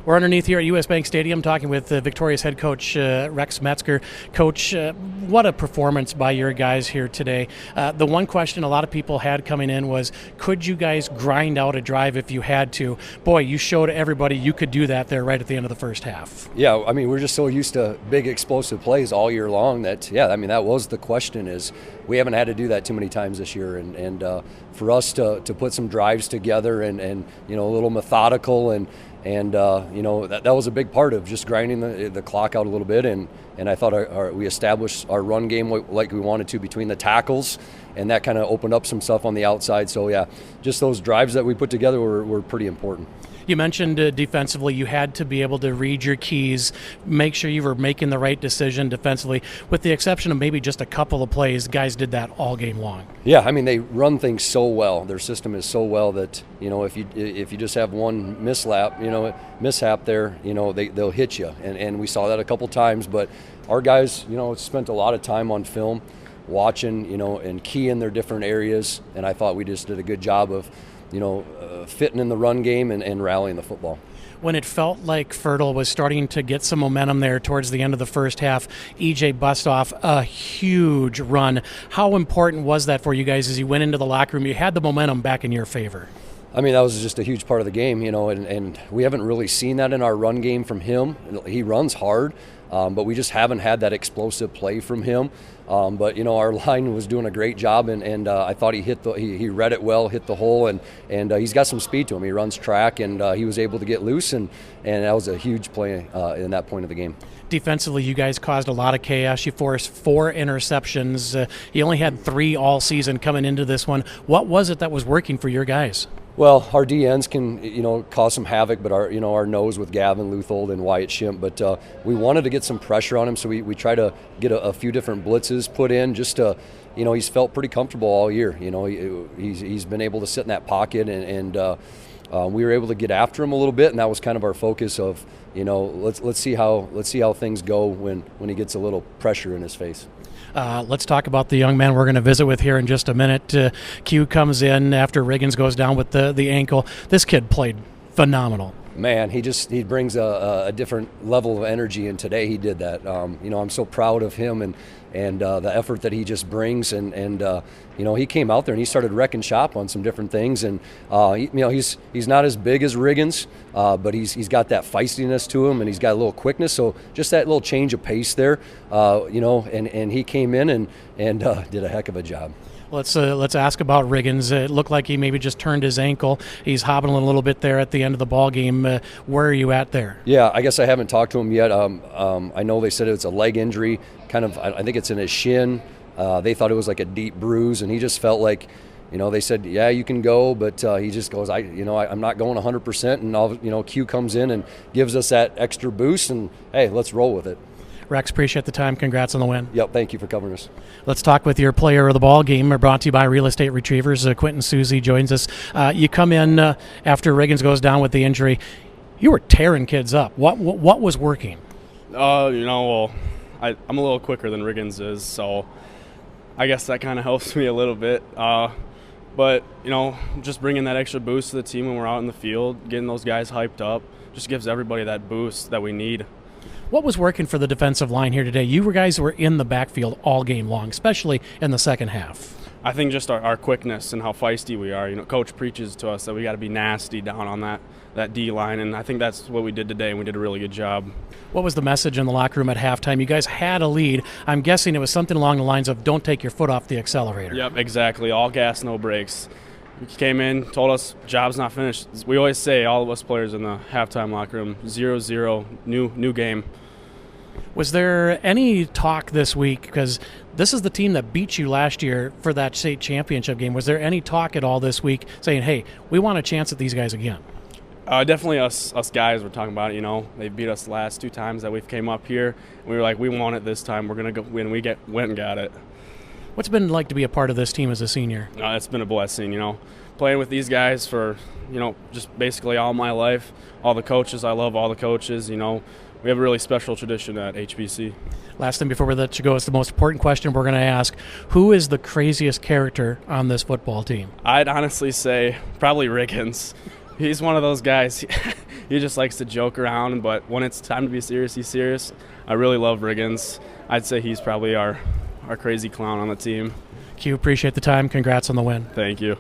We're underneath here at U.S. Bank Stadium talking with Victoria's head coach Rex Metzger. Coach, what a performance by your guys here today. The one question a lot of people had coming in was, could you guys grind out a drive if you had to? Boy, you showed everybody you could do that there right at the end of the first half. Yeah, I mean, we're just so used to big explosive plays all year long that, that was the question, is we haven't had to do that too many times this year. And for us to put some drives together and a little methodical and that was a big part of just grinding the clock out a little bit, and I thought we established our run game like we wanted to between the tackles, and that kind of opened up some stuff on the outside. So yeah, just those drives that we put together were pretty important. You mentioned defensively you had to be able to read your keys, make sure you were making the right decision defensively. With the exception of maybe just a couple of plays, guys did that all game long. Yeah, I mean, they run things so well. Their system is so well that, if you just have one mishap there, they'll hit you. And we saw that a couple times. But our guys, spent a lot of time on film watching, and keying their different areas. And I thought we just did a good job of fitting in the run game and rallying the football. When it felt like Fertile was starting to get some momentum there towards the end of the first half, EJ bust off a huge run. How important was that for you guys as you went into the locker room? You had the momentum back in your favor. I mean, that was just a huge part of the game, and we haven't really seen that in our run game from him. He runs hard, but we just haven't had that explosive play from him. But our line was doing a great job, and I thought he read it well, hit the hole, and he's got some speed to him. He runs track, and he was able to get loose, and that was a huge play in that point of the game. Defensively, you guys caused a lot of chaos. You forced 4 interceptions. You only had 3 all season coming into this one. What was it that was working for your guys? Well, our DNs can, cause some havoc, but our nose with Gavin Luthold and Wyatt Shimp. But we wanted to get some pressure on him, so we tried to get a few different blitzes put in just to, he's felt pretty comfortable all year. He's been able to sit in that pocket, and we were able to get after him a little bit, and that was kind of our focus of, let's see how things go when he gets a little pressure in his face. Let's talk about the young man we're going to visit with here in just a minute. Q comes in after Riggins goes down with the ankle. This kid played phenomenal. Man, he brings a different level of energy, and today he did that. I'm so proud of him and the effort that he just brings, and he came out there and he started wrecking shop on some different things, and he's not as big as Riggins, but he's got that feistiness to him, and he's got a little quickness. So just that little change of pace there, and he came in and did a heck of a job. Let's ask about Riggins. It looked like he maybe just turned his ankle. He's hobbling a little bit there at the end of the ball game. Where are you at there? Yeah, I guess I haven't talked to him yet. I know they said it's a leg injury. I think it's in his shin. They thought it was like a deep bruise, and he just felt like, they said, yeah, you can go, but he just goes, I'm not going 100%. And Q comes in and gives us that extra boost, and hey, let's roll with it. Rex, appreciate the time. Congrats on the win. Yep, thank you for covering us. Let's talk with your player of the ball game, brought to you by Real Estate Retrievers. Quentin Susie joins us. You come in after Riggins goes down with the injury. You were tearing kids up. What was working? I'm a little quicker than Riggins is, so I guess that kind of helps me a little bit. But, just bringing that extra boost to the team when we're out in the field, getting those guys hyped up, just gives everybody that boost that we need. What was working for the defensive line here today? You guys were in the backfield all game long, especially in the second half. I think just our quickness and how feisty we are. Coach preaches to us that we got to be nasty down on that D-line, and I think that's what we did today, and we did a really good job. What was the message in the locker room at halftime? You guys had a lead. I'm guessing it was something along the lines of don't take your foot off the accelerator. Yep, exactly. All gas, no brakes. He came in, told us job's not finished. We always say, all of us players in the halftime locker room, 0-0, new game. Was there any talk this week, because this is the team that beat you last year for that state championship game, was there any talk at all this week saying, hey, we want a chance at these guys again? Definitely us guys were talking about it. They beat us the last 2 times that we've came up here. We were like, we want it this time. We're going to go win. We went and got it. What's it been like to be a part of this team as a senior? It's been a blessing, playing with these guys for, just basically all my life. All the coaches, I love all the coaches, We have a really special tradition at HBC. Last thing before we let you go, it's the most important question we're going to ask. Who is the craziest character on this football team? I'd honestly say probably Riggins. He's one of those guys. he just likes to joke around, but when it's time to be serious, he's serious. I really love Riggins. I'd say he's probably our crazy clown on the team. Q, appreciate the time. Congrats on the win. Thank you.